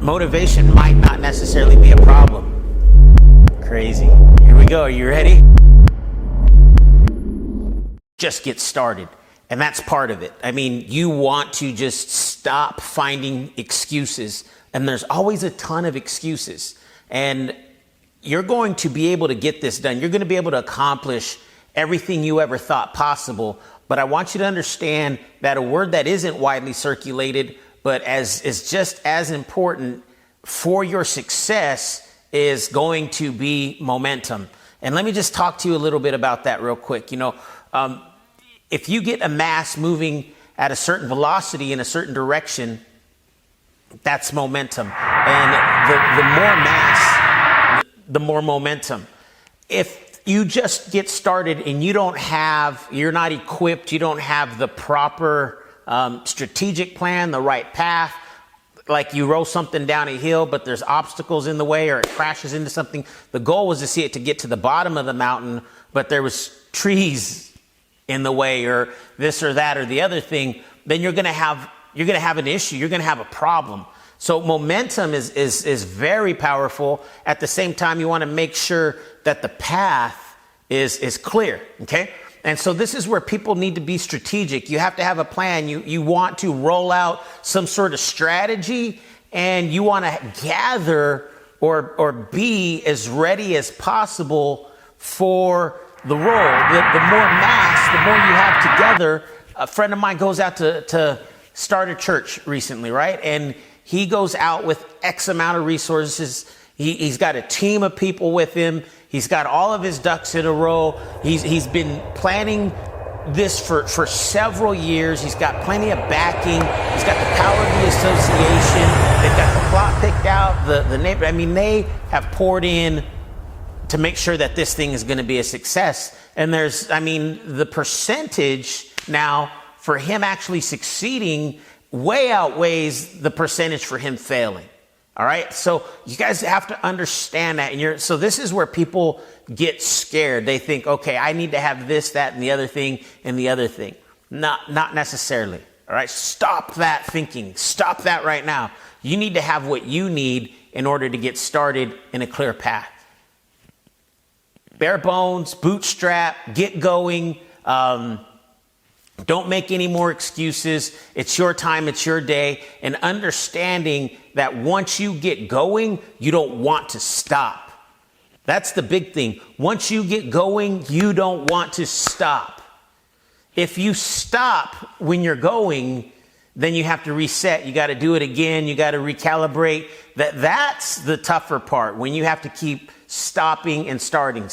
motivation might not necessarily be a problem. Crazy. Here we go. Are you ready? Just get started. And that's part of it. I mean, you want to just stop finding excuses. And there's always a ton of excuses. And you're going to be able to get this done. You're going to be able to accomplish everything you ever thought possible. But I want you to understand that a word that isn't widely circulated, but is just as important for your success, is going to be momentum. And let me just talk to you a little bit about that real quick. If you get a mass moving at a certain velocity in a certain direction, that's momentum. And the more mass, the more momentum. If you just get started and you're not equipped, you don't have the proper strategic plan, the right path, like you roll something down a hill, but there's obstacles in the way or it crashes into something. The goal was to see it to get to the bottom of the mountain, but there was trees in the way or this or that or the other thing, then you're going to have an issue. You're going to have a problem. So momentum is very powerful. At the same time, you want to make sure that the path is clear. Okay. And so this is where people need to be strategic. You have to have a plan. You want to roll out some sort of strategy, and you want to gather or be as ready as possible for the role. The more mass, the more you have together. A friend of mine goes out to start a church recently, right? And he goes out with X amount of resources. He's got a team of people with him. He's got all of his ducks in a row. He's been planning this for several years. He's got plenty of backing. He's got the power of the association. They've got the plot picked out, the neighbor. I mean, they have poured in to make sure that this thing is going to be a success. And the percentage now for him actually succeeding way outweighs the percentage for him failing. All right. So you guys have to understand that. So this is where people get scared. They think, okay, I need to have this, that, and the other thing and the other thing. Not necessarily. All right. Stop that thinking. Stop that right now. You need to have what you need in order to get started in a clear path. Bare bones, bootstrap, get going. Don't make any more excuses. It's your time. It's your day. And understanding that once you get going, you don't want to stop. That's the big thing. Once you get going, you don't want to stop. If you stop when you're going, then you have to reset. You got to do it again. You got to recalibrate. That's the tougher part, when you have to keep stopping and starting.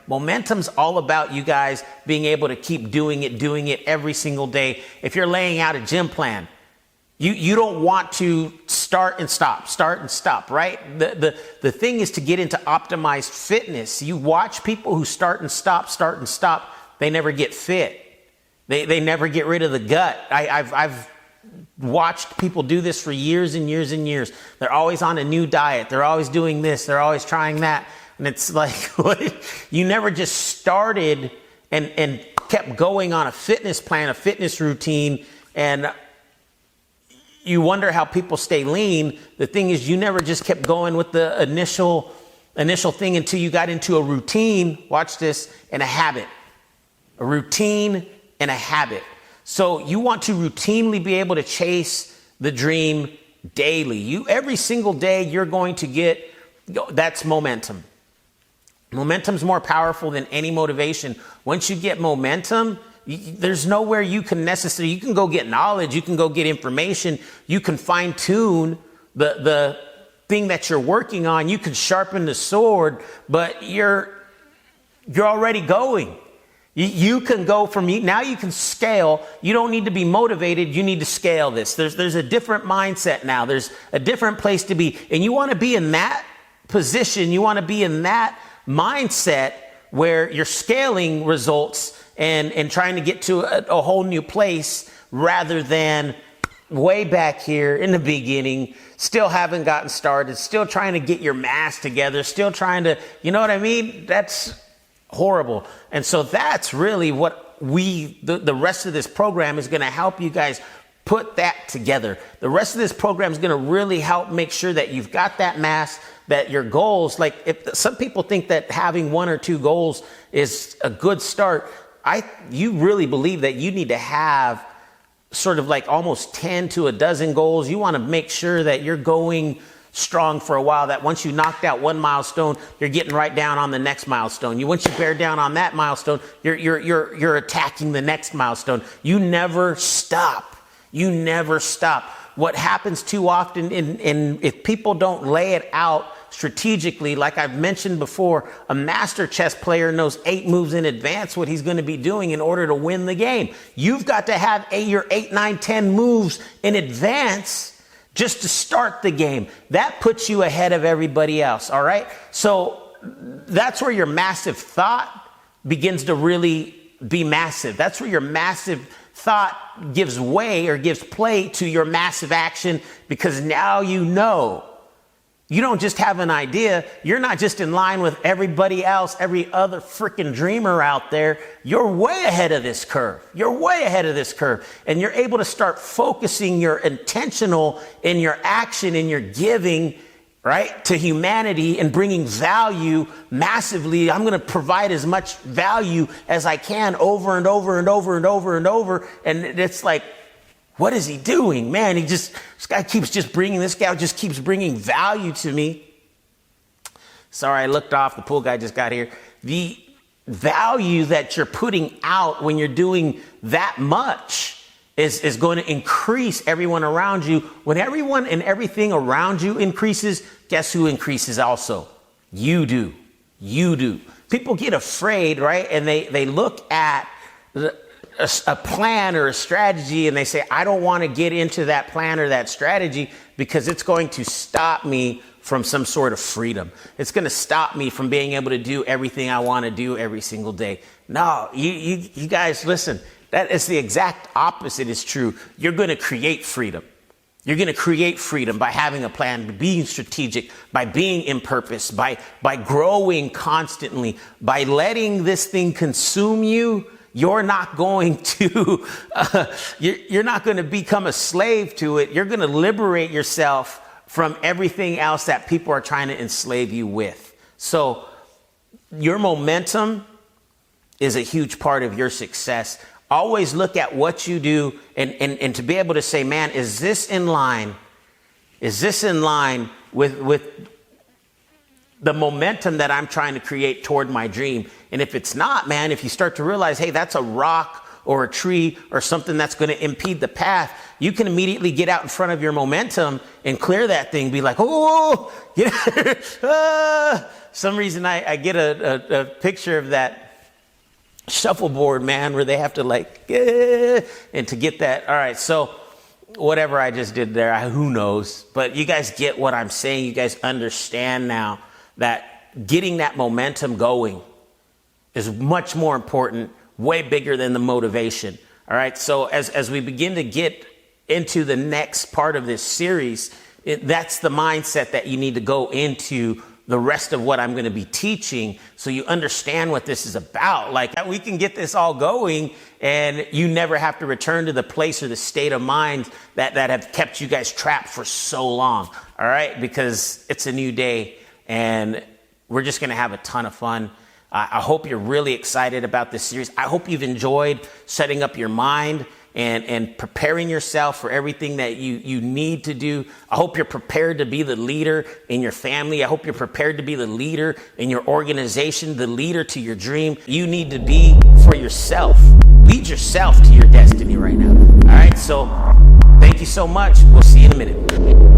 Momentum's all about you guys being able to keep doing it every single day. If you're laying out a gym plan, you don't want to start and stop, right? The thing is to get into optimized fitness. You watch people who start and stop, they never get fit. They never get rid of the gut. I've watched people do this for years and years and years. They're always on a new diet. They're always doing this. They're always trying that. And it's like, you never just started and kept going on a fitness plan, a fitness routine. And you wonder how people stay lean. The thing is, you never just kept going with the initial thing until you got into a routine. Watch this, and a habit. A routine and a habit. So you want to routinely be able to chase the dream daily. Every single day you're going to get, that's momentum. Momentum's more powerful than any motivation. Once you get momentum, there's nowhere you can go get knowledge, you can go get information, you can fine tune the thing that you're working on, you can sharpen the sword, but you're already going. You can go now you can scale. You don't need to be motivated. You need to scale this. There's a different mindset now. There's a different place to be. And you want to be in that position. You want to be in that mindset where you're scaling results and trying to get to a whole new place rather than way back here in the beginning, still haven't gotten started, still trying to get your mass together, still trying to, you know what I mean? That's horrible. And so that's really what the rest of this program is going to help you guys Put that together. The rest of this program is going to really help make sure that you've got that mass, that your goals, like if some people think that having 1 or 2 goals is a good start, you really believe that you need to have sort of like almost 10 to a dozen goals. You want to make sure that you're going strong for a while, that once you knocked out one milestone, you're getting right down on the next milestone. Once you bear down on that milestone, you're attacking the next milestone. You never stop. You never stop. What happens too often, if people don't lay it out strategically, like I've mentioned before, a master chess player knows 8 moves in advance what he's going to be doing in order to win the game. You've got to have your 8, 9, 10 moves in advance just to start the game. That puts you ahead of everybody else, all right? So that's where your massive thought begins to really be massive. That's where your massive thought gives way or gives play to your massive action, because now you know. You don't just have an idea. You're not just in line with everybody else, every other freaking dreamer out there. You're way ahead of this curve. You're way ahead of this curve. And you're able to start focusing your intentional in your action, in your giving, right, to humanity and bringing value massively. I'm going to provide as much value as I can over and over and over and over and over. And it's like, what is he doing? Man, this guy just keeps bringing value to me. Sorry, I looked off. The pool guy just got here. The value that you're putting out when you're doing that much is going to increase everyone around you. When everyone and everything around you increases, guess who increases also? You do. You do. People get afraid, right? And they look at a plan or a strategy and they say, I don't want to get into that plan or that strategy because it's going to stop me from some sort of freedom. It's going to stop me from being able to do everything I want to do every single day. No, you guys, listen, that is the exact opposite is true. You're going to create freedom. You're going to create freedom by having a plan, by being strategic, by being in purpose, by growing constantly, by letting this thing consume you. You're not going to, you're not going to become a slave to it. You're going to liberate yourself from everything else that people are trying to enslave you with. So your momentum is a huge part of your success. Always look at what you do and to be able to say, man, is this in line? Is this in line with the momentum that I'm trying to create toward my dream? And if it's not, man, if you start to realize, hey, that's a rock or a tree or something that's going to impede the path, you can immediately get out in front of your momentum and clear that thing. Be like, oh, some reason I get a picture of that shuffleboard, man, where they have to and to get that. All right. So whatever I just did there, who knows, but you guys get what I'm saying. You guys understand now that getting that momentum going is much more important, way bigger than the motivation. All right. So as we begin to get into the next part of this series, that's the mindset that you need to go into the rest of what I'm going to be teaching, so you understand what this is about. Like, we can get this all going and you never have to return to the place or the state of mind that have kept you guys trapped for so long. All right. Because it's a new day and we're just going to have a ton of fun. I hope you're really excited about this series. I hope you've enjoyed setting up your mind and preparing yourself for everything that you need to do. I hope you're prepared to be the leader in your family. I hope you're prepared to be the leader in your organization, the leader to your dream. You need to be for yourself. Lead yourself to your destiny right now. All right. So thank you so much. We'll see you in a minute.